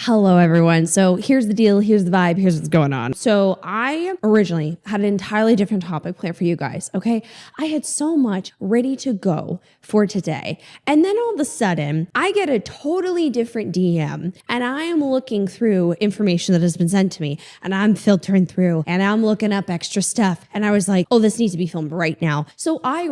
Hello, everyone. So here's the deal. Here's the vibe. Here's what's going on. So I originally had an entirely different topic planned for you guys. Okay. I had so much ready to go for today. And then all of a sudden I get a totally different DM and I am looking through information that has been sent to me and I'm filtering through and I'm looking up extra stuff. And I was like, oh, this needs to be filmed right now. So I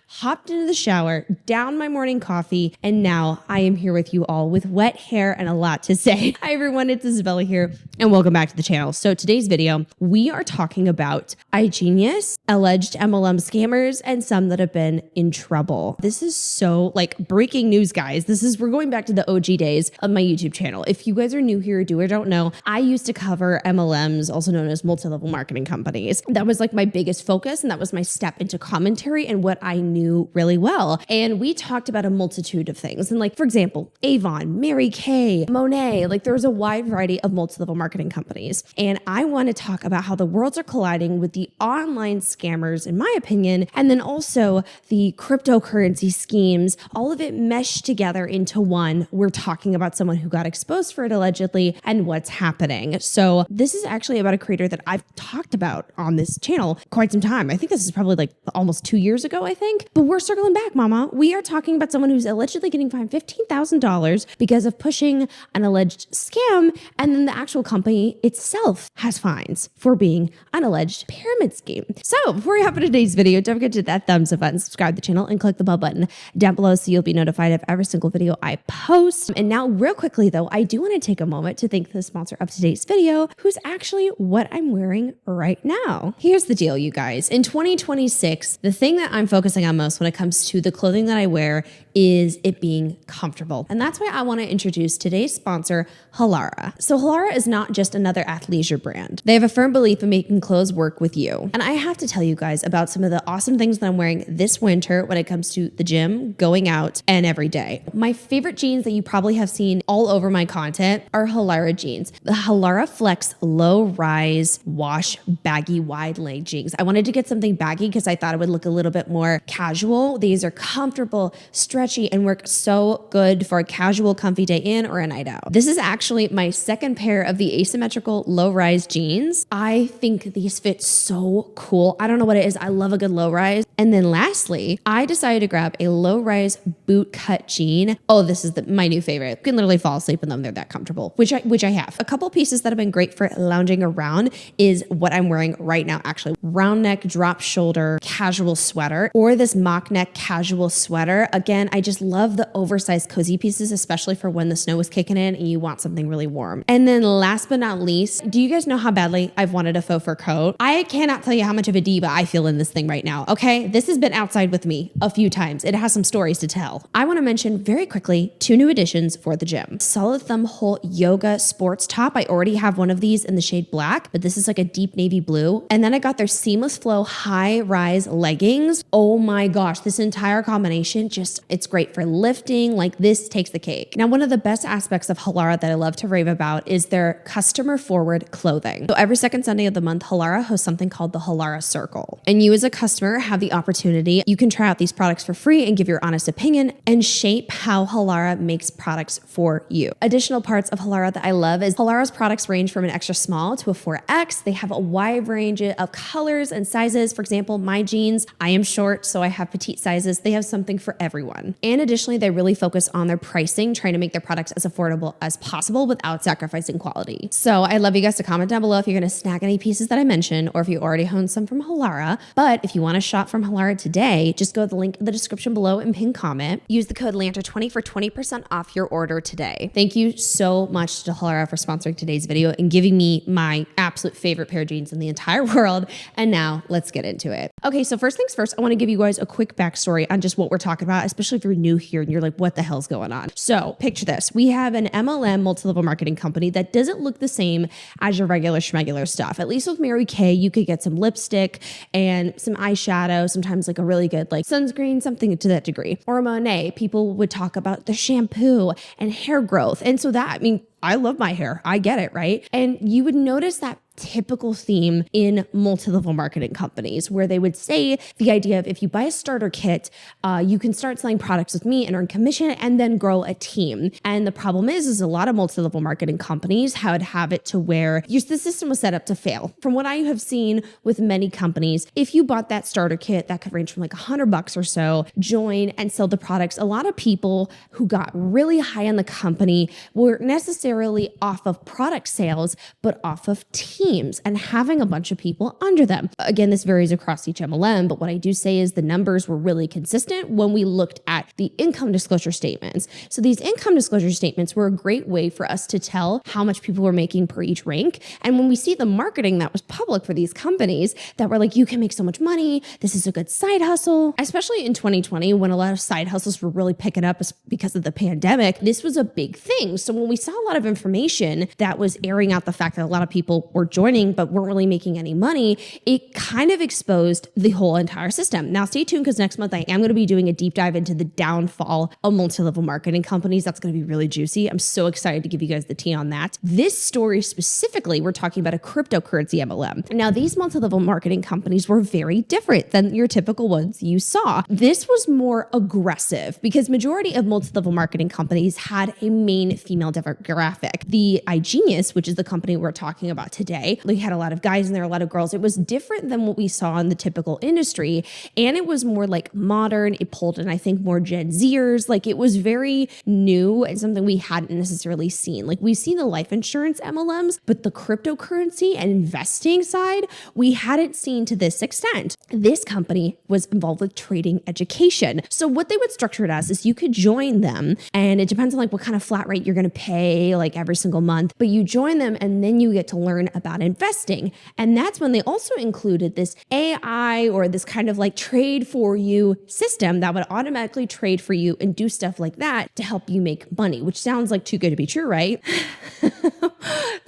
hopped into the shower, downed my morning coffee, and now I am here with you all with wet hair and a lot to say. Hi everyone, it's Isabella here, and welcome back to the channel. So today's video, we are talking about IGenius, alleged MLM scammers, and some that have been in trouble. This is so like breaking news, guys. We're going back to the OG days of my YouTube channel. If you guys are new here, do or don't know, I used to cover MLMs, also known as multi-level marketing companies. That was like my biggest focus, and that was my step into commentary and what I knew really well. And we talked about a multitude of things. And like, for example, Avon, Mary Kay, Monet, like there's a wide variety of multi-level marketing companies. And I want to talk about how the worlds are colliding with the online scammers, in my opinion, and then also the cryptocurrency schemes, all of it meshed together into one. We're talking about someone who got exposed for it allegedly and what's happening. So this is actually about a creator that I've talked about on this channel quite some time. I think this is probably like almost 2 years ago, I think. But we're circling back, mama. We are talking about someone who's allegedly getting fined $15,000 because of pushing an alleged scam. And then the actual company itself has fines for being an alleged pyramid scheme. So before we hop into today's video, don't forget to hit that thumbs up button, subscribe to the channel, and click the bell button down below so you'll be notified of every single video I post. And now real quickly though, I do want to take a moment to thank the sponsor of today's video, who's actually what I'm wearing right now. Here's the deal, you guys. In 2026, the thing that I'm focusing on most when it comes to the clothing that I wear is it being comfortable. And that's why I want to introduce today's sponsor, Halara. So Halara is not just another athleisure brand. They have a firm belief in making clothes work with you. And I have to tell you guys about some of the awesome things that I'm wearing this winter when it comes to the gym, going out, and every day. My favorite jeans that you probably have seen all over my content are Halara jeans. The Halara Flex low rise wash baggy wide leg jeans. I wanted to get something baggy because I thought it would look a little bit more casual. These are comfortable, stretchy, and work so good for a casual, comfy day in or a night out. This is actually my second pair of the asymmetrical low-rise jeans. I think these fit so cool. I don't know what it is. I love a good low-rise. And then lastly, I decided to grab a low-rise bootcut jean. Oh, this is my new favorite. You can literally fall asleep in them. They're that comfortable, which I have. A couple pieces that have been great for lounging around is what I'm wearing right now, actually. Round neck, drop shoulder, casual sweater, or this mock neck casual sweater. Again, I just love the oversized cozy pieces, especially for when the snow is kicking in and you want something really warm. And then last but not least, do you guys know how badly I've wanted a faux fur coat? I cannot tell you how much of a diva I feel in this thing right now, okay? This has been outside with me a few times. It has some stories to tell. I want to mention very quickly 2 new additions for the gym. Solid thumb hole yoga sports top. I already have one of these in the shade black, but this is like a deep navy blue. And then I got their seamless flow high rise leggings. Oh my gosh, this entire combination it's great for lifting. Like this takes the cake. Now, one of the best aspects of Halara that I love to rave about is their customer forward clothing. So every second Sunday of the month, Halara hosts something called the Halara Circle. And you as a customer have the opportunity, you can try out these products for free and give your honest opinion and shape how Halara makes products for you. Additional parts of Halara that I love is Halara's products range from an extra small to a 4X. They have a wide range of colors and sizes. For example, my jeans, I am short, so I have petite sizes. They have something for everyone. And additionally, they really focus on their pricing, trying to make their products as affordable as possible without sacrificing quality. So I'd love you guys to comment down below if you're going to snag any pieces that I mentioned, or if you already own some from Halara. But if you want to shop from Halara today, just go to the link in the description below and pin comment. Use the code Lanter20 for 20% off your order today. Thank you so much to Halara for sponsoring today's video and giving me my absolute favorite pair of jeans in the entire world. And now let's get into it. Okay, so first things first, I want to give you guys a quick backstory on just what we're talking about, especially if you're new here and you're like, what the hell's going on? So picture this. We have an MLM multi-level marketing company that doesn't look the same as your regular schmegular stuff. At least with Mary Kay, you could get some lipstick and some eyeshadow, sometimes like a really good like sunscreen, something to that degree. Or Monet, people would talk about the shampoo and hair growth. And so that, I mean, I love my hair. I get it, right? And you would notice that typical theme in multi-level marketing companies where they would say the idea of if you buy a starter kit, you can start selling products with me and earn commission and then grow a team. And the problem is a lot of multi-level marketing companies would have it to where the system was set up to fail. From what I have seen with many companies, if you bought that starter kit, that could range from like $100 or so, join and sell the products. A lot of people who got really high in the company weren't necessarily off of product sales, but off of teams and having a bunch of people under them. Again, this varies across each MLM, but what I do say is the numbers were really consistent when we looked at the income disclosure statements. So these income disclosure statements were a great way for us to tell how much people were making per each rank. And when we see the marketing that was public for these companies that were like, you can make so much money, this is a good side hustle, especially in 2020 when a lot of side hustles were really picking up because of the pandemic, this was a big thing. So when we saw a lot of information that was airing out the fact that a lot of people were joining but weren't really making any money, it kind of exposed the whole entire system. Now stay tuned because next month I am going to be doing a deep dive into the downfall of multi-level marketing companies. That's going to be really juicy. I'm so excited to give you guys the tea on that. This story specifically, we're talking about a cryptocurrency MLM. Now these multi-level marketing companies were very different than your typical ones you saw. This was more aggressive because majority of multi-level marketing companies had a main female demographic. The IGenius, which is the company we're talking about today, they had a lot of guys in there, a lot of girls. It was different than what we saw in the typical industry. And it was more like modern. It pulled in, I think, more Gen Zers. Like it was very new and something we hadn't necessarily seen. Like we've seen the life insurance MLMs, but the cryptocurrency and investing side, we hadn't seen to this extent. This company was involved with trading education. So what they would structure it as is you could join them and it depends on like what kind of flat rate you're going to pay like every single month, but you join them and then you get to learn about investing. And that's when they also included this AI or this kind of like trade for you system that would automatically trade for you and do stuff like that to help you make money, which sounds like too good to be true, right?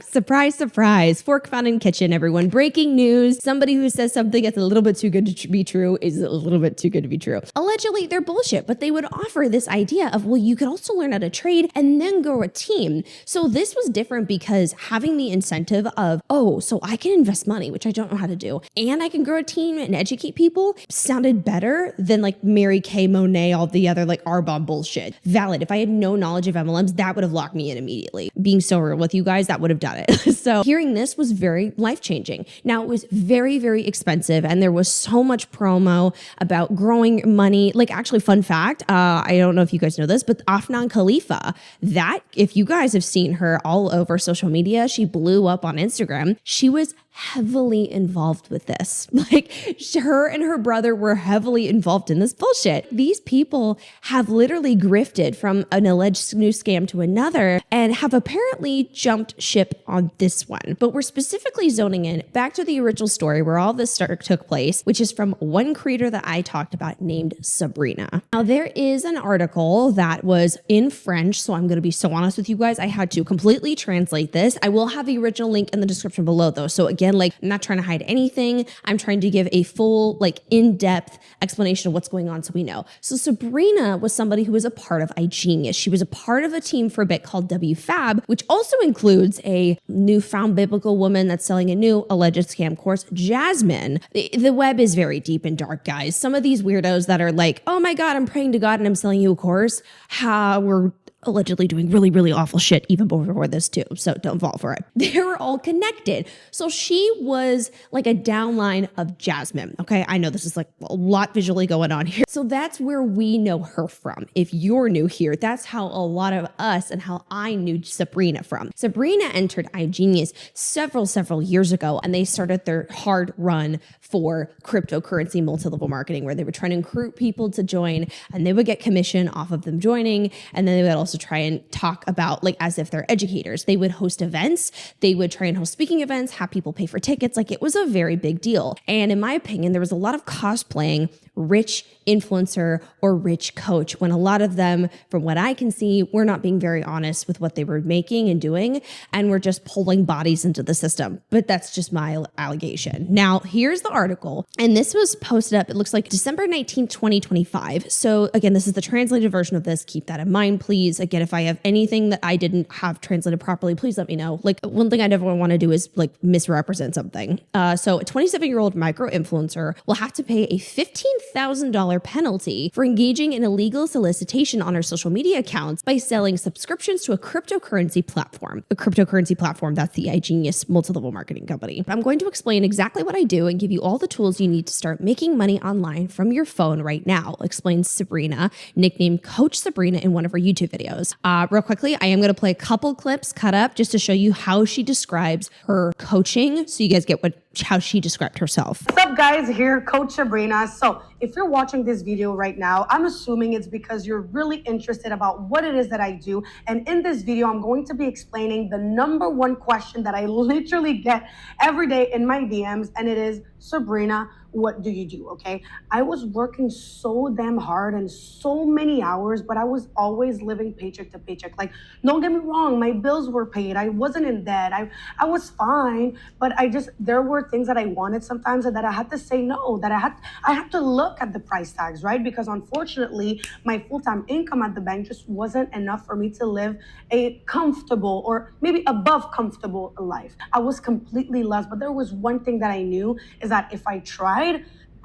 Surprise, surprise. Fork found in kitchen, everyone. Breaking news. Somebody who says something that's a little bit too good to be true is a little bit too good to be true. Allegedly, they're bullshit, but they would offer this idea of, well, you could also learn how to trade and then grow a team. So this was different because having the incentive of, oh, so I can invest money, which I don't know how to do, and I can grow a team and educate people sounded better than like Mary Kay, Monet, all the other like R-bomb bullshit. Valid. If I had no knowledge of MLMs, that would have locked me in immediately. Being so real with you guys, that would have done it. So hearing this was very life-changing. Now it was very, very expensive and there was so much promo about growing money. Like actually, fun fact, I don't know if you guys know this, but Afnan Khalifa, that if you guys have seen her all over social media, she blew up on Instagram. She was heavily involved with this. Like her and her brother were heavily involved in this bullshit. These people have literally grifted from an alleged new scam to another and have apparently jumped ship on this one. But we're specifically zoning in back to the original story where all this took place, which is from one creator that I talked about named Sabrina. Now there is an article that was in French, so I'm going to be so honest with you guys. I had to completely translate this. I will have the original link in the description below though. So again, like I'm not trying to hide anything. I'm trying to give a full, like in-depth explanation of what's going on so we know. So Sabrina was somebody who was a part of IGenius. She was a part of a team for a bit called WFAB, which also includes a newfound biblical woman that's selling a new alleged scam course, Jasmine. The web is very deep and dark, guys. Some of these weirdos that are like, oh my God, I'm praying to God and I'm selling you a course. We're allegedly doing really, really awful shit even before this too. So don't fall for it. They were all connected. So she was like a downline of Jasmine. Okay. I know this is like a lot visually going on here. So that's where we know her from. If you're new here, that's how a lot of us and how I knew Sabrina from. Sabrina entered IGenius several years ago and they started their hard run for cryptocurrency multi-level marketing where they were trying to recruit people to join and they would get commission off of them joining. And then they would also try and talk about like as if they're educators. They would host events. They would try and host speaking events, have people pay for tickets. Like it was a very big deal. And in my opinion, there was a lot of cosplaying rich influencer or rich coach when a lot of them, from what I can see, were not being very honest with what they were making and doing and were just pulling bodies into the system. But that's just my allegation. Now, here's the article. And this was posted up, it looks like December 19th, 2025. So again, this is the translated version of this. Keep that in mind, please. Again, if I have anything that I didn't have translated properly, please let me know. Like, one thing I never want to do is like misrepresent something. So a 27-year-old micro influencer will have to pay a $15,000 penalty for engaging in illegal solicitation on her social media accounts by selling subscriptions to a cryptocurrency platform. A cryptocurrency platform, that's the IGenius multi-level marketing company. I'm going to explain exactly what I do and give you all the tools you need to start making money online from your phone right now, explains Sabrina, nicknamed Coach Sabrina, in one of her YouTube videos. Real quickly, I am going to play a couple clips cut up just to show you how she describes her coaching so you guys get how she described herself. What's up, guys? Here, Coach Sabrina. So if you're watching this video right now, I'm assuming it's because you're really interested about what it is that I do. And in this video, I'm going to be explaining the number one question that I literally get every day in my DMs. And it is, Sabrina, what do you do? Okay. I was working so damn hard and so many hours, but I was always living paycheck to paycheck. Like, don't get me wrong, my bills were paid. I wasn't in debt. I was fine, but there were things that I wanted sometimes that I had to say no, that I had to look at the price tags, right? Because unfortunately, my full-time income at the bank just wasn't enough for me to live a comfortable or maybe above comfortable life. I was completely lost, but there was one thing that I knew is that if I tried,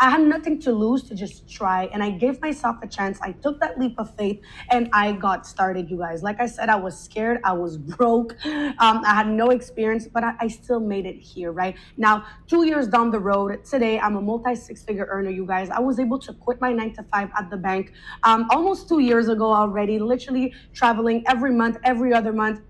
I had nothing to lose to just try, and I gave myself a chance. I took that leap of faith and I got started, you guys. Like I said, I was scared, I was broke, I had no experience, but I still made it here, right? Now, 2 years down the road, today I'm a multi-six-figure earner, you guys. I was able to quit my 9-to-5 at the bank almost 2 years ago already, literally traveling every month, every other month,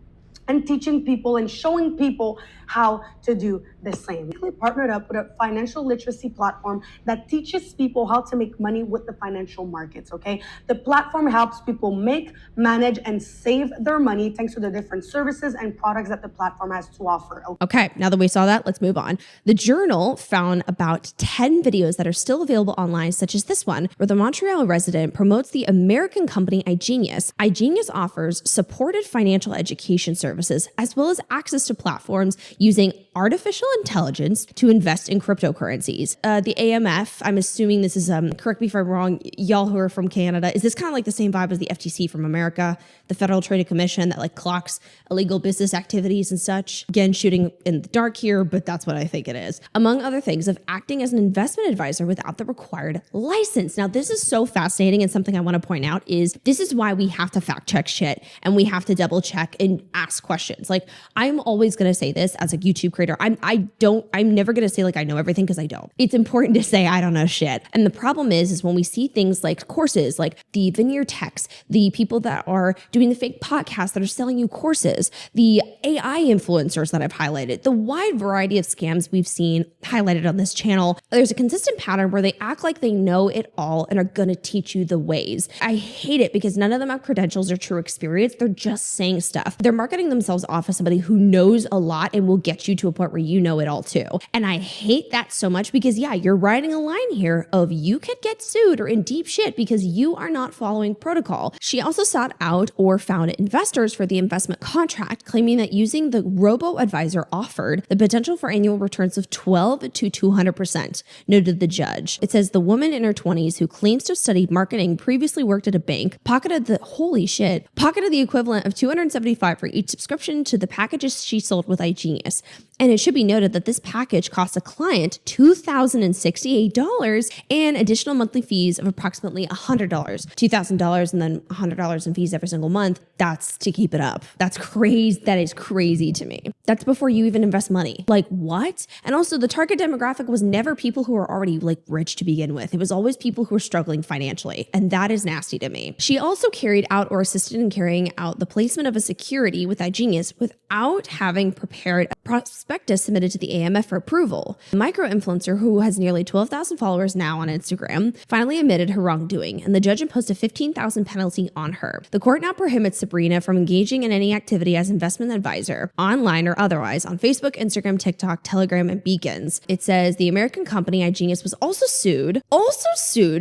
and teaching people and showing people how to do the same. We partnered up with a financial literacy platform that teaches people how to make money with the financial markets, okay? The platform helps people make, manage, and save their money thanks to the different services and products that the platform has to offer. Okay, now that we saw that, let's move on. The Journal found about 10 videos that are still available online, such as this one, where the Montreal resident promotes the American company IGenius. IGenius offers supported financial education services, as well as access to platforms using artificial intelligence to invest in cryptocurrencies. The AMF, I'm assuming this is, correct me if I'm wrong, y'all who are from Canada, is this kind of like the same vibe as the FTC from America, the Federal Trade Commission that like clocks illegal business activities and such? Again, shooting in the dark here, but that's what I think it is. Among other things, of acting as an investment advisor without the required license. Now, this is so fascinating, and something I want to point out is this is why we have to fact check shit and we have to double check and ask questions. Like, I'm always going to say this as a YouTube creator. I'm never going to say like I know everything, because I don't. It's important to say I don't know shit. And the problem is when we see things like courses, like the veneer techs, the people that are doing the fake podcasts that are selling you courses, the AI influencers that I've highlighted, the wide variety of scams we've seen highlighted on this channel, there's a consistent pattern where they act like they know it all and are going to teach you the ways. I hate it because none of them have credentials or true experience. They're just saying stuff. They're marketing themselves off as somebody who knows a lot and will get you to a point where you know it all too. And I hate that so much because yeah, you're riding a line here of you could get sued or in deep shit because you are not following protocol. She also sought out or found investors for the investment contract, claiming that using the robo-advisor offered the potential for annual returns of 12 to 200%, noted the judge. It says the woman in her 20s who claims to have studied marketing, previously worked at a bank, pocketed the equivalent of $275 for each subscription to the packages she sold with IGenius. And it should be noted that this package costs a client $2,068 and additional monthly fees of approximately $100, $2,000 and then $100 in fees every single month. That's to keep it up. That's crazy. That is crazy to me. That's before you even invest money. Like what? And also the target demographic was never people who are already like rich to begin with. It was always people who are struggling financially. And that is nasty to me. She also carried out or assisted in carrying out the placement of a security with IGenius without having prepared a prospectus submitted to the AMF for approval. The micro-influencer, who has nearly 12,000 followers now on Instagram, finally admitted her wrongdoing, and the judge imposed a $15,000 penalty on her. The court now prohibits Sabrina from engaging in any activity as investment advisor, online or otherwise, on Facebook, Instagram, TikTok, Telegram, and beacons. It says the American company IGenius was also sued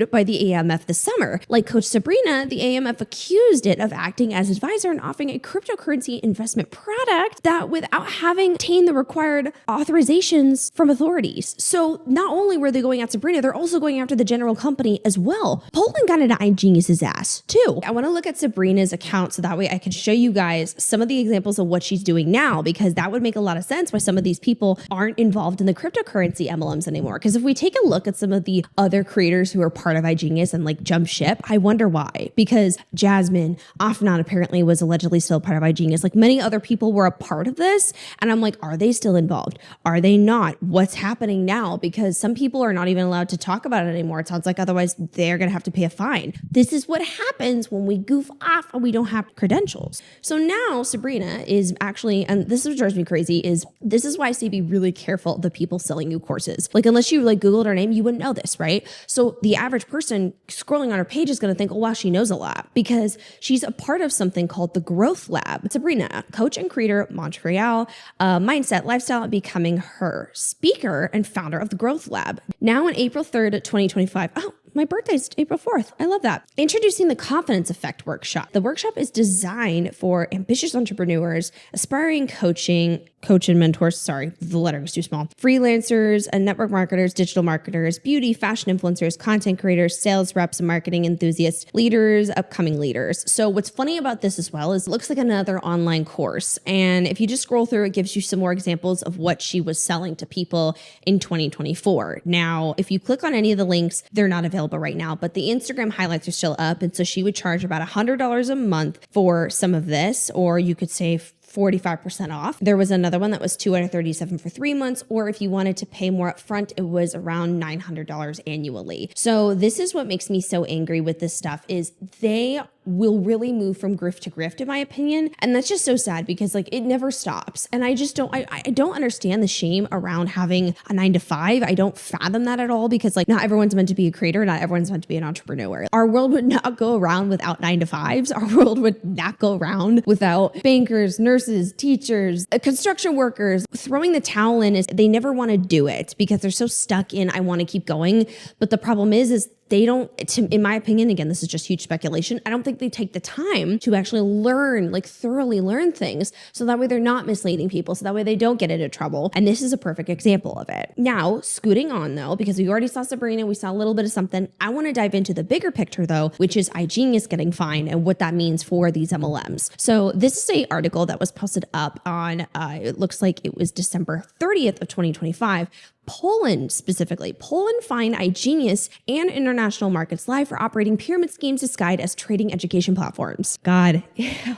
by the AMF this summer. Like Coach Sabrina, the AMF accused it of acting as advisor and offering a cryptocurrency investment product that, without having obtained the required required authorizations from authorities. So not only were they going at Sabrina, they're also going after the general company as well. Poland got into IGenius's ass too. I want to look at Sabrina's account so that way I can show you guys some of the examples of what she's doing now, because that would make a lot of sense why some of these people aren't involved in the cryptocurrency MLMs anymore. Because if we take a look at some of the other creators who are part of IGenius and like jump ship, I wonder why. Because Jasmine, Afnan apparently was allegedly still part of IGenius. Like many other people were a part of this. And I'm like, are they still involved? Are they not? What's happening now? Because some people are not even allowed to talk about it anymore. It sounds like otherwise they're going to have to pay a fine. This is what happens when we goof off and we don't have credentials. So now Sabrina is actually, and this is what drives me crazy, is this is why I say be really careful of the people selling you courses. Like unless you like Googled her name, you wouldn't know this, right? So the average person scrolling on her page is going to think, oh wow, she knows a lot, because she's a part of something called the Growth Lab. Sabrina, coach and creator, Montreal, mindset, lifestyle, and becoming her, speaker and founder of the Growth Lab. Now on April 3rd, 2025. Oh, my birthday's April 4th. I love that. Introducing the Confidence Effect Workshop. The workshop is designed for ambitious entrepreneurs, aspiring coach and mentors, sorry, the letter was too small, freelancers and network marketers, digital marketers, beauty, fashion influencers, content creators, sales reps, and marketing enthusiasts, leaders, upcoming leaders. So what's funny about this as well is it looks like another online course. And if you just scroll through, it gives you some more examples of what she was selling to people in 2024. Now, if you click on any of the links, they're not available right now, but the Instagram highlights are still up. And so she would charge about $100 a month for some of this, or you could save 45% off. There was another one that was $237 for 3 months, or if you wanted to pay more upfront, it was around $900 annually. So this is what makes me so angry with this stuff is they will really move from grift to grift, in my opinion. And that's just so sad because like it never stops. And I just don't, I don't understand the shame around having a 9 to 5. I don't fathom that at all because like not everyone's meant to be a creator. Not everyone's meant to be an entrepreneur. Our world would not go around without 9 to 5s. Our world would not go around without bankers, nurses, teachers, construction workers. Throwing the towel in is they never want to do it because they're so stuck in, I want to keep going. But the problem is they don't, in my opinion, again, this is just huge speculation. I don't think they take the time to actually learn, like thoroughly learn things. So that way they're not misleading people. So that way they don't get into trouble. And this is a perfect example of it. Now, scooting on though, because we already saw Sabrina, we saw a little bit of something. I want to dive into the bigger picture though, which is IGenius getting fined and what that means for these MLMs. So this is a article that was posted up on, it looks like it was December 30th of 2025. Poland specifically. Poland fined IGenius and International Markets Live for operating pyramid schemes disguised as trading education platforms. God,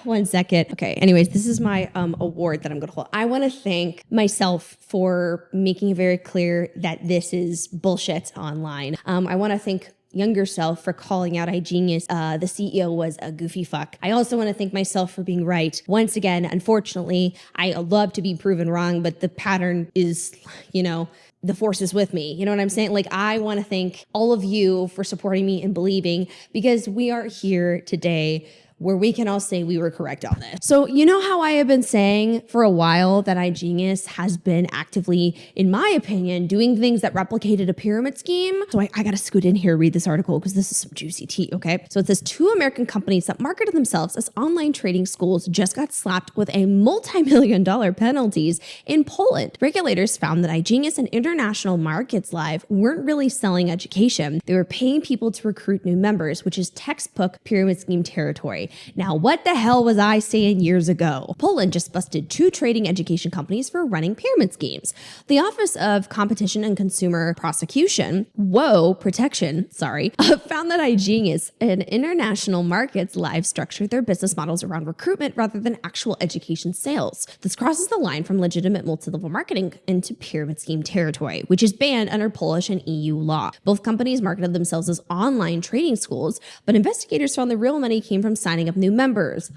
1 second. Okay, anyways, this is my award that I'm going to hold. I want to thank myself for making it very clear that this is bullshit online. I want to thank younger self for calling out IGenius. The CEO was a goofy fuck. I also want to thank myself for being right. Once again, unfortunately, I love to be proven wrong, but the pattern is, the force is with me. You know what I'm saying? Like, I want to thank all of you for supporting me and believing, because we are here today where we can all say we were correct on this. So you know how I have been saying for a while that IGenius has been actively, in my opinion, doing things that replicated a pyramid scheme? So I gotta scoot in here, read this article because this is some juicy tea, okay? So it says 2 American companies that marketed themselves as online trading schools just got slapped with a multi-million-dollar penalties in Poland. Regulators found that IGenius and International Markets Live weren't really selling education. They were paying people to recruit new members, which is textbook pyramid scheme territory. Now, what the hell was I saying years ago? Poland just busted 2 trading education companies for running pyramid schemes. The Office of Competition and Consumer Protection, found that IGenius and International Markets Live structured their business models around recruitment rather than actual education sales. This crosses the line from legitimate multi-level marketing into pyramid scheme territory, which is banned under Polish and EU law. Both companies marketed themselves as online trading schools, but investigators found the real money came from signing up new members.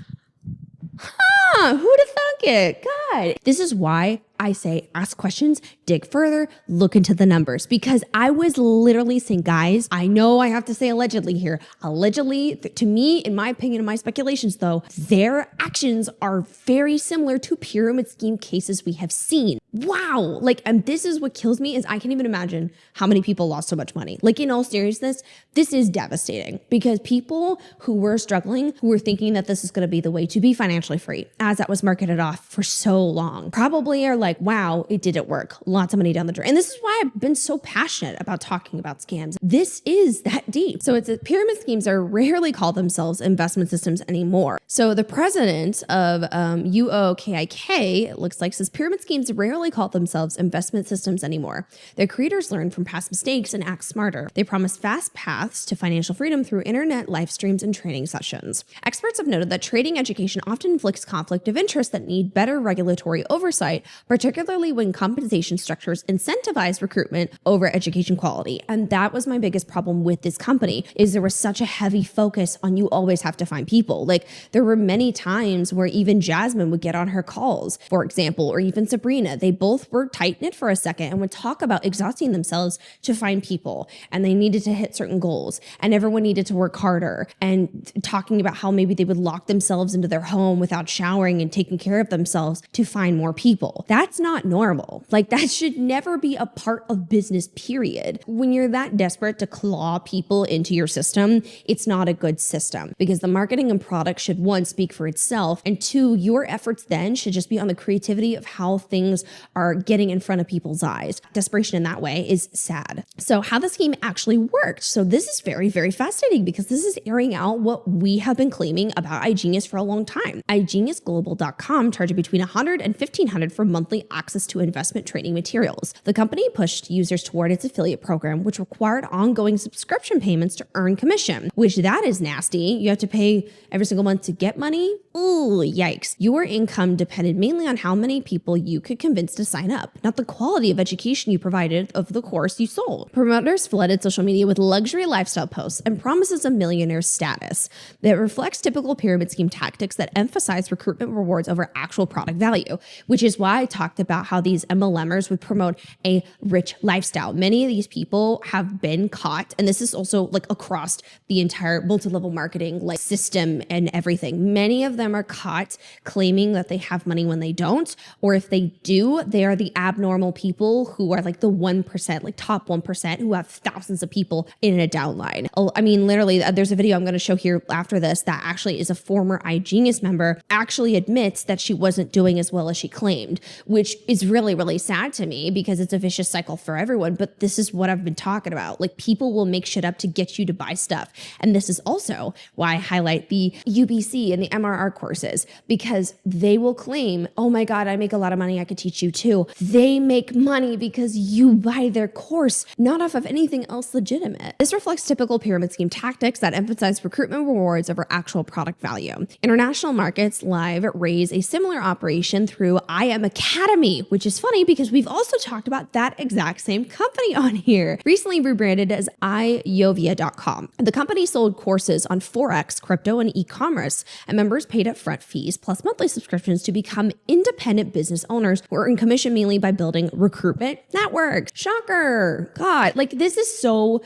Who'd have thunk it? God. This is why I say ask questions, dig further, look into the numbers, because I was literally saying, guys, I know I have to say allegedly here. Allegedly, to me, in my opinion, in my speculations though, their actions are very similar to pyramid scheme cases we have seen. Wow. And this is what kills me is I can't even imagine how many people lost so much money. Like in all seriousness, this is devastating because people who were struggling, who were thinking that this is going to be the way to be financially free, as that was marketed off for so long, probably are like, wow, it didn't work. Lots of money down the drain. And this is why I've been so passionate about talking about scams. This is that deep. So pyramid schemes are rarely call themselves investment systems anymore. So the president of UOKIK, it looks like, says pyramid schemes rarely call themselves investment systems anymore. Their creators learn from past mistakes and act smarter. They promise fast paths to financial freedom through internet live streams and training sessions. Experts have noted that trading education often inflicts conflict of interest that need better regulatory oversight, particularly when compensation structures incentivize recruitment over education quality. And that was my biggest problem with this company, is there was such a heavy focus on you always have to find people. Like, there were many times where even Jasmine would get on her calls, for example, or even Sabrina. They both were tight-knit for a second and would talk about exhausting themselves to find people, and they needed to hit certain goals, and everyone needed to work harder, and talking about how maybe they would lock themselves into their home without showering and taking care of themselves to find more people. That's not normal. Like, that should never be a part of business, period. When you're that desperate to claw people into your system, it's not a good system, because the marketing and product should, one, speak for itself, and two, your efforts then should just be on the creativity of how things are getting in front of people's eyes. Desperation in that way is sad. So how the scheme actually worked. So this is very, very fascinating, because this is airing out what we have been claiming about IGenius for a long time. IGeniusGlobal.com charged between $100 and $1,500 for monthly access to investment training materials. The company pushed users toward its affiliate program, which required ongoing subscription payments to earn commission, which that is nasty. You have to pay every single month to get money. Ooh, yikes. Your income depended mainly on how many people you could convince to sign up, not the quality of education you provided of the course you sold. Promoters flooded social media with luxury lifestyle posts and promises of millionaire status that reflects typical pyramid scheme tactics that emphasize recruitment rewards over actual product value, which is why I talked about how these MLM'ers would promote a rich lifestyle. Many of these people have been caught, and this is also like across the entire multi-level marketing like system and everything. Many of them are caught claiming that they have money when they don't, or if they do, they are the abnormal people who are like the 1%, like top 1%, who have thousands of people in a downline. I mean, literally, there's a video I'm going to show here after this that actually is a former IGenius member actually admits that she wasn't doing as well as she claimed, which is really, really sad to me, because it's a vicious cycle for everyone. But this is what I've been talking about. Like, people will make shit up to get you to buy stuff. And this is also why I highlight the UBC and the MRR courses, because they will claim, oh my God, I make a lot of money, I could teach you too. They make money because you buy their course, not off of anything else legitimate. This reflects typical pyramid scheme tactics that emphasize recruitment rewards over actual product value. International Markets Live raise a similar operation through IM Academy, which is funny because we've also talked about that exact same company on here. Recently rebranded as iovia.com. The company sold courses on Forex, crypto, and e-commerce, and members paid upfront fees plus monthly subscriptions to become independent business owners who earn commission mainly by building recruitment networks. Shocker. God, like, this is so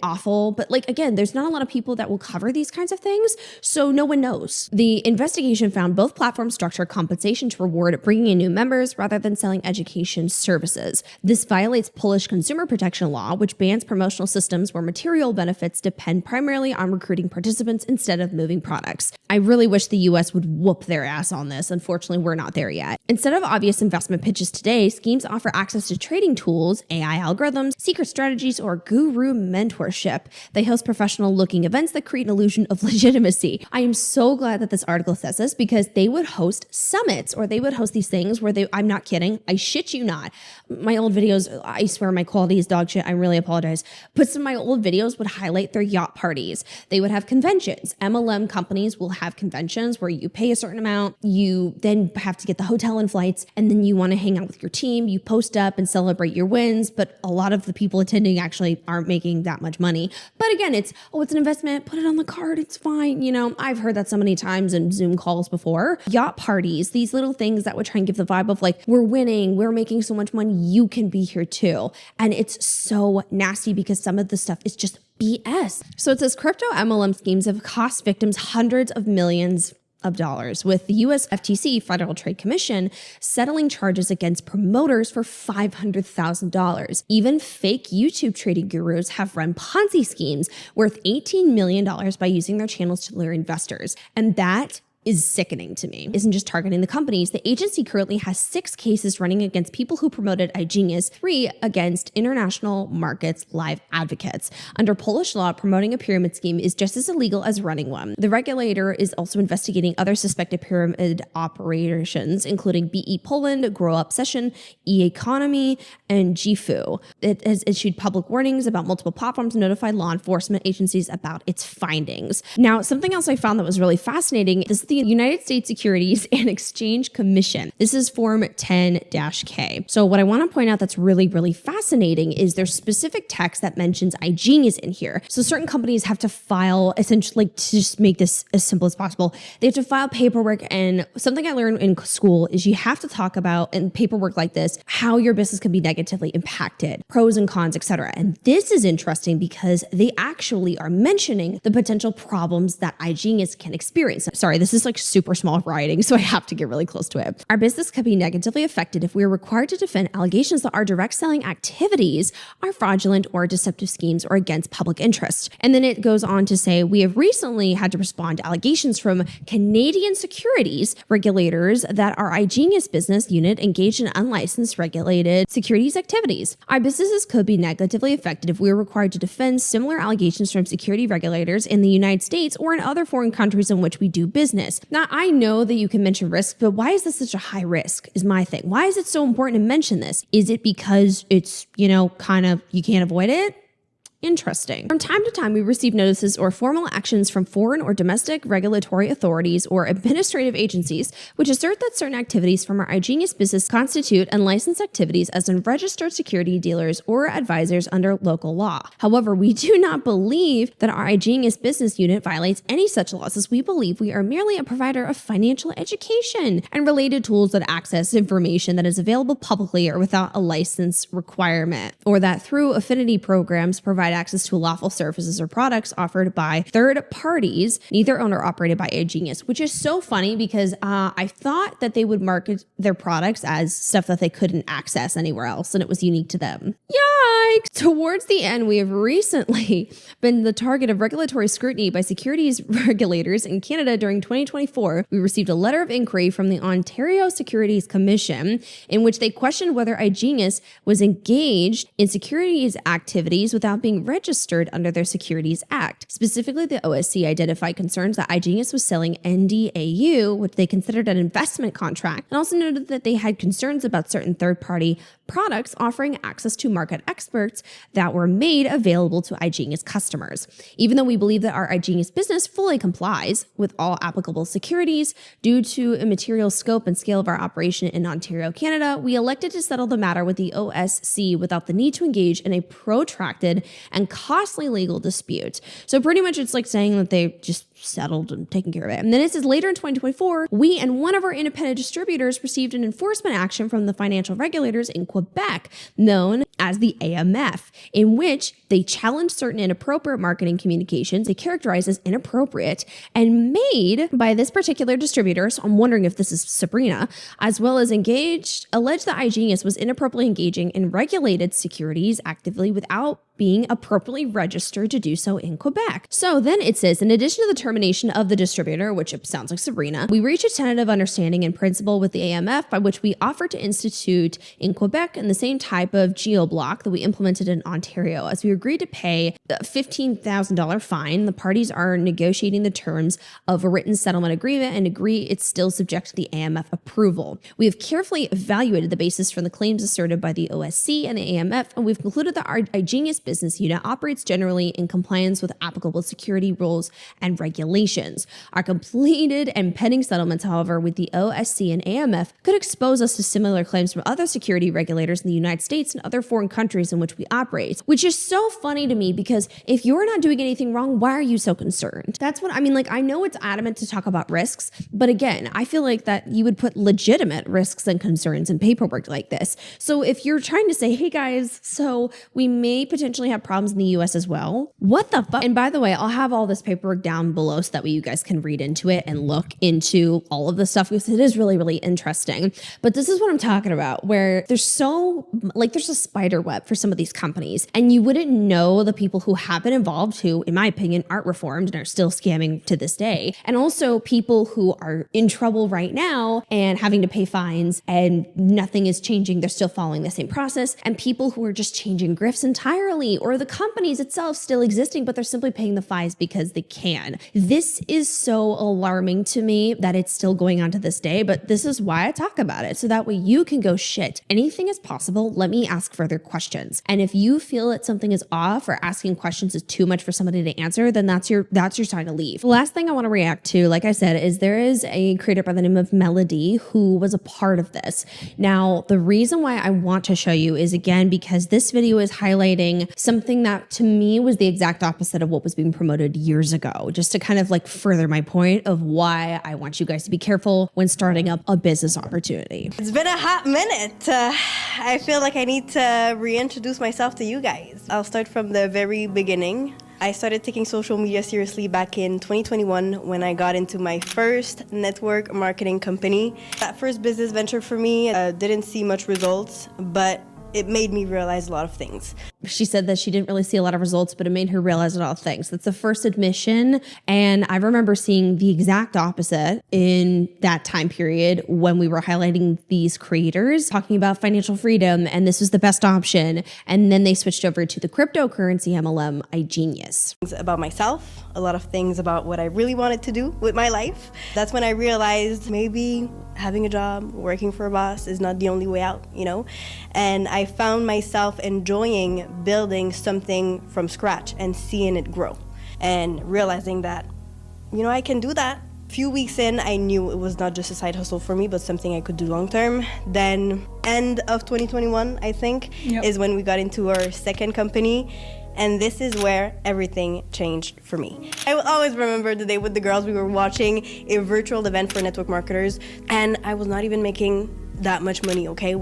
awful. But like, again, there's not a lot of people that will cover these kinds of things, so no one knows. The investigation found both platforms structure compensation to reward bringing in new members rather than selling education services. This violates Polish consumer protection law, which bans promotional systems where material benefits depend primarily on recruiting participants instead of moving products. I really wish the US would whoop their ass on this. Unfortunately, we're not there yet. Instead of obvious investment pitches today, schemes offer access to trading tools, AI algorithms, secret strategies, or guru mentorship. They host professional-looking events that create an illusion of legitimacy. I am so glad that this article says this, because they would host summits, or they would host these things where I'm not kidding, I shit you not. My old videos, I swear my quality is dog shit, I really apologize, but some of my old videos would highlight their yacht parties. They would have conventions. MLM companies will have conventions where you pay a certain amount, you then have to get the hotel and flights, and then you want to hang out with your team, you post up and celebrate your wins, but a lot of the people attending actually aren't making that much money. But again, it's an investment, put it on the card, it's fine. You know, I've heard that so many times in Zoom calls before. Yacht parties, these little things that would try and give the vibe of like, we're winning, we're making so much money, you can be here too. And it's so nasty because some of the stuff is just BS. So it says crypto MLM schemes have cost victims hundreds of millions of dollars, with the US FTC, Federal Trade Commission, settling charges against promoters for $500,000. Even fake YouTube trading gurus have run Ponzi schemes worth $18 million by using their channels to lure investors. And that is sickening to me. Isn't just targeting the companies. The agency currently has 6 cases running against people who promoted IGenius, 3 against International Markets Live Advocates. Under Polish law, promoting a pyramid scheme is just as illegal as running one. The regulator is also investigating other suspected pyramid operations, including BE Poland, Grow Up Session, E-Economy, and GFU. It has issued public warnings about multiple platforms and notified law enforcement agencies about its findings. Now, something else I found that was really fascinating is the United States Securities and Exchange Commission. This is Form 10-K. So what I want to point out that's really, really fascinating is there's specific text that mentions IGenius in here. So certain companies have to file, essentially, like, to just make this as simple as possible, they have to file paperwork. And something I learned in school is you have to talk about, in paperwork like this, how your business can be negatively impacted, pros and cons, etc. And this is interesting because they actually are mentioning the potential problems that IGenius can experience. Sorry, this is like super small writing, so I have to get really close to it. Our business could be negatively affected if we are required to defend allegations that our direct selling activities are fraudulent or deceptive schemes or against public interest. And then it goes on to say, we have recently had to respond to allegations from Canadian securities regulators that our IGenius business unit engaged in unlicensed regulated securities activities. Our businesses could be negatively affected if we were required to defend similar allegations from security regulators in the United States or in other foreign countries in which we do business. Now, I know that you can mention risk, but why is this such a high risk is my thing. Why is it so important to mention this? Is it because it's, kind of, you can't avoid it? Interesting. From time to time, we receive notices or formal actions from foreign or domestic regulatory authorities or administrative agencies which assert that certain activities from our IGenius business constitute unlicensed activities as unregistered security dealers or advisors under local law. However, we do not believe that our IGenius business unit violates any such laws, as we believe we are merely a provider of financial education and related tools that access information that is available publicly or without a license requirement, or that through affinity programs provide access to lawful services or products offered by third parties, neither owned or operated by IGenius, which is so funny because I thought that they would market their products as stuff that they couldn't access anywhere else and it was unique to them. Yikes! Towards the end, we have recently been the target of regulatory scrutiny by securities regulators in Canada. During 2024, we received a letter of inquiry from the Ontario Securities Commission in which they questioned whether IGenius was engaged in securities activities without being registered under their Securities Act. Specifically, the OSC identified concerns that IGenius was selling NDAU, which they considered an investment contract, and also noted that they had concerns about certain third-party products offering access to market experts that were made available to IGenius customers. Even though we believe that our IGenius business fully complies with all applicable securities, due to immaterial scope and scale of our operation in Ontario, Canada, we elected to settle the matter with the OSC without the need to engage in a protracted and costly legal dispute. So pretty much it's like saying that they just settled and taken care of it. And then it says later in 2024, we and one of our independent distributors received an enforcement action from the financial regulators in Quebec, known as the AMF, in which they challenged certain inappropriate marketing communications they characterized as inappropriate and made by this particular distributor. So I'm wondering if this is Sabrina, as well as alleged that IGenius was inappropriately engaging in regulated securities actively without being appropriately registered to do so in Quebec. So then it says, in addition to the termination of the distributor, which sounds like Sabrina, we reached a tentative understanding in principle with the AMF by which we offered to institute in Quebec and the same type of geo-block that we implemented in Ontario. As we agreed to pay a $15,000 fine, the parties are negotiating the terms of a written settlement agreement and agree it's still subject to the AMF approval. We have carefully evaluated the basis for the claims asserted by the OSC and the AMF, and we've concluded that our IGenius business unit operates generally in compliance with applicable security rules and regulations. Our completed and pending settlements, however, with the OSC and AMF could expose us to similar claims from other security regulators in the United States and other foreign countries in which we operate, which is so funny to me because if you're not doing anything wrong, why are you so concerned? That's what I mean. Like, I know it's adamant to talk about risks, but again, I feel like that you would put legitimate risks and concerns in paperwork like this. So if you're trying to say, hey guys, so we may potentially potentially have problems in the US as well. What the fuck? And by the way, I'll have all this paperwork down below so that way you guys can read into it and look into all of the stuff because it is really, really interesting. But this is what I'm talking about, where there's a spider web for some of these companies, and you wouldn't know the people who have been involved who, in my opinion, aren't reformed and are still scamming to this day. And also people who are in trouble right now and having to pay fines and nothing is changing. They're still following the same process. And people who are just changing grifts entirely, or the companies itself still existing, but they're simply paying the fines because they can. This is so alarming to me that it's still going on to this day, but this is why I talk about it. So that way you can go, shit, anything is possible. Let me ask further questions. And if you feel that something is off or asking questions is too much for somebody to answer, then that's your sign to leave. The last thing I want to react to, like I said, is there is a creator by the name of Melody who was a part of this. Now, the reason why I want to show you is, again, because this video is highlighting something that to me was the exact opposite of what was being promoted years ago, just to kind of like further my point of why I want you guys to be careful when starting up a business opportunity. It's been a hot minute. I feel like I need to reintroduce myself to you guys. I'll start from the very beginning. I started taking social media seriously back in 2021 when I got into my first network marketing company. That first business venture for me didn't see much results, but it made me realize a lot of things. She said that she didn't really see a lot of results, but it made her realize a lot of things. That's the first admission. And I remember seeing the exact opposite in that time period when we were highlighting these creators talking about financial freedom and this was the best option. And then they switched over to the cryptocurrency MLM IGenius. About myself, a lot of things about what I really wanted to do with my life. That's when I realized maybe having a job, working for a boss is not the only way out, you know? And I found myself enjoying building something from scratch and seeing it grow and realizing that, you know, I can do that. A few weeks in, I knew it was not just a side hustle for me, but something I could do long term. Then end of 2021, I think, is when we got into our second company. And this is where everything changed for me. I will always remember the day with the girls, we were watching a virtual event for network marketers, and I was not even making that much money, okay,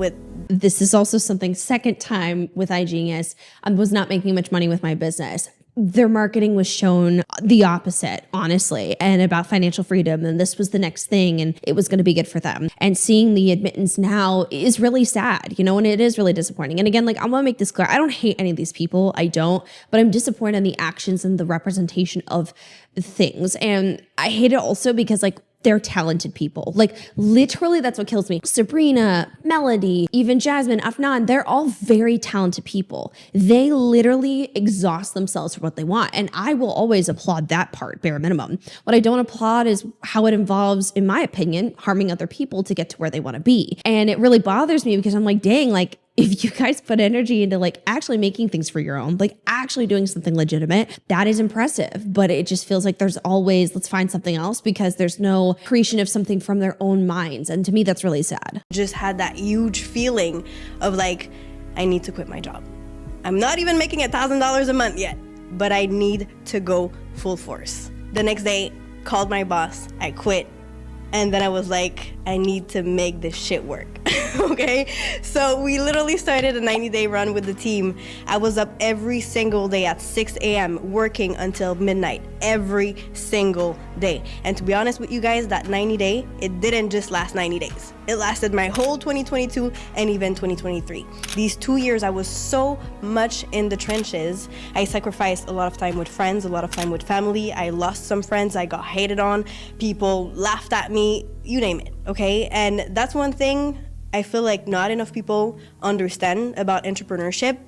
This is also something, second time with iGenius, I was not making much money with my business. Their marketing was shown the opposite, honestly, and about financial freedom. And this was the next thing, and it was going to be good for them. And seeing the admittance now is really sad, you know, and it is really disappointing. And again, like, I want to make this clear. I don't hate any of these people. I don't, but I'm disappointed in the actions and the representation of things. And I hate it also because, like, they're talented people. Like, literally, that's what kills me. Sabrina, Melody, even Jasmine, Afnan, they're all very talented people. They literally exhaust themselves for what they want. And I will always applaud that part, bare minimum. What I don't applaud is how it involves, in my opinion, harming other people to get to where they want to be. And it really bothers me because I'm like, dang, like, if you guys put energy into like actually making things for your own, like actually doing something legitimate, that is impressive. But it just feels like there's always, let's find something else because there's no creation of something from their own minds. And to me, that's really sad. Just had that huge feeling of like, I need to quit my job. I'm not even making $1,000 a month yet, but I need to go full force. The next day, called my boss, I quit. And then I was like, I need to make this shit work. Okay? So we literally started a 90-day run with the team. I was up every single day at 6 a.m. working until midnight every single day. And to be honest with you guys, that 90-day, it didn't just last 90 days. It lasted my whole 2022 and even 2023. These 2 years, I was so much in the trenches. I sacrificed a lot of time with friends, a lot of time with family. I lost some friends. I got hated on. People laughed at me, you name it, okay? And that's one thing I feel like not enough people understand about entrepreneurship.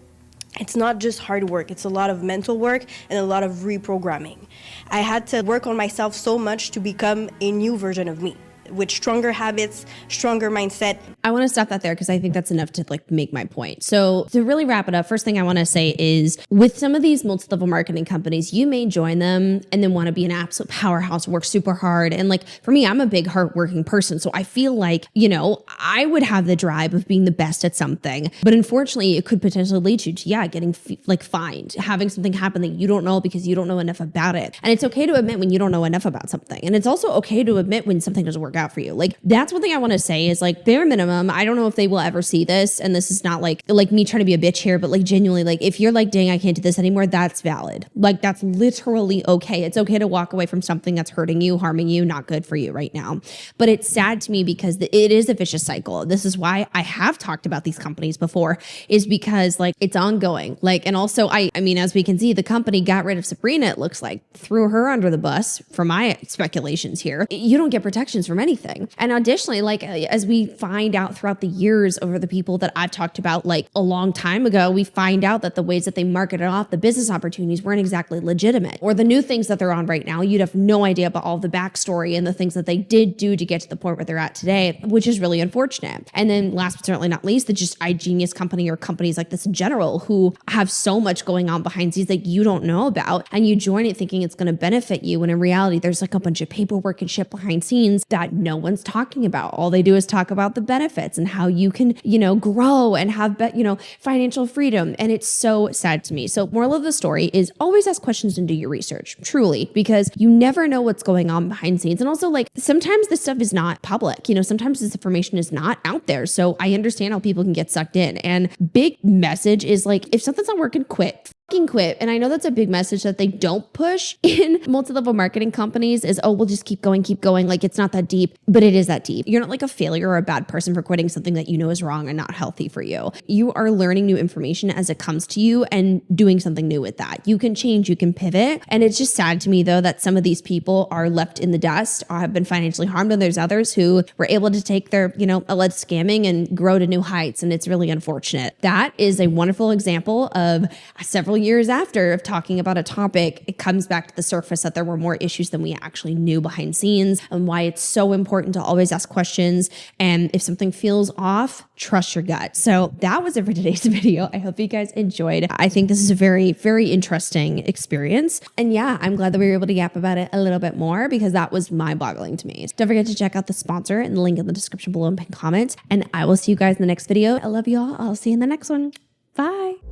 It's not just hard work. It's a lot of mental work and a lot of reprogramming. I had to work on myself so much to become a new version of me, with stronger habits, stronger mindset. I want to stop that there because I think that's enough to like make my point. So to really wrap it up, first thing I want to say is with some of these multi-level marketing companies, you may join them and then want to be an absolute powerhouse, work super hard. And like for me, I'm a big hardworking person. So I feel like, you know, I would have the drive of being the best at something, but unfortunately it could potentially lead you to, getting like fined, having something happen that you don't know because you don't know enough about it. And it's okay to admit when you don't know enough about something. And it's also okay to admit when something doesn't work out for you. Like, that's one thing I want to say is like bare minimum. I don't know if they will ever see this. And this is not like me trying to be a bitch here, but like genuinely, like if you're like, dang, I can't do this anymore, that's valid. Like that's literally okay. It's okay to walk away from something that's hurting you, harming you, not good for you right now. But it's sad to me because it is a vicious cycle. This is why I have talked about these companies before, is because like it's ongoing. Like, and also I mean, as we can see, the company got rid of Sabrina, it looks like, threw her under the bus for my speculations here. You don't get protections from anything. And additionally, like as we find out throughout the years over the people that I've talked about like a long time ago, we find out that the ways that they marketed off the business opportunities weren't exactly legitimate. Or the new things that they're on right now, you'd have no idea about all the backstory and the things that they did do to get to the point where they're at today, which is really unfortunate. And then last but certainly not least, the just IGenius company or companies like this in general who have so much going on behind scenes that you don't know about, and you join it thinking it's going to benefit you when in reality there's like a bunch of paperwork and shit behind scenes that no one's talking about. All they do is talk about the benefits and how you can, grow and have, financial freedom. And it's so sad to me. So moral of the story is always ask questions and do your research, truly, because you never know what's going on behind scenes. And also like sometimes this stuff is not public, sometimes this information is not out there. So I understand how people can get sucked in. And big message is like, if something's not working, quit. Quit. And I know that's a big message that they don't push in multi-level marketing companies is, oh, we'll just keep going. Like it's not that deep, but it is that deep. You're not like a failure or a bad person for quitting something that you know is wrong and not healthy for you. You are learning new information as it comes to you and doing something new with that. You can change, you can pivot. And it's just sad to me though, that some of these people are left in the dust or have been financially harmed. And there's others who were able to take their, alleged scamming and grow to new heights. And it's really unfortunate. That is a wonderful example of several years after of talking about a topic, it comes back to the surface that there were more issues than we actually knew behind scenes, and why it's so important to always ask questions. And if something feels off, trust your gut. So that was it for today's video. I hope you guys enjoyed. I think this is a very, very interesting experience. And yeah, I'm glad that we were able to yap about it a little bit more because that was mind-boggling to me. Don't forget to check out the sponsor and the link in the description below and pin comment. And I will see you guys in the next video. I love you all. I'll see you in the next one. Bye.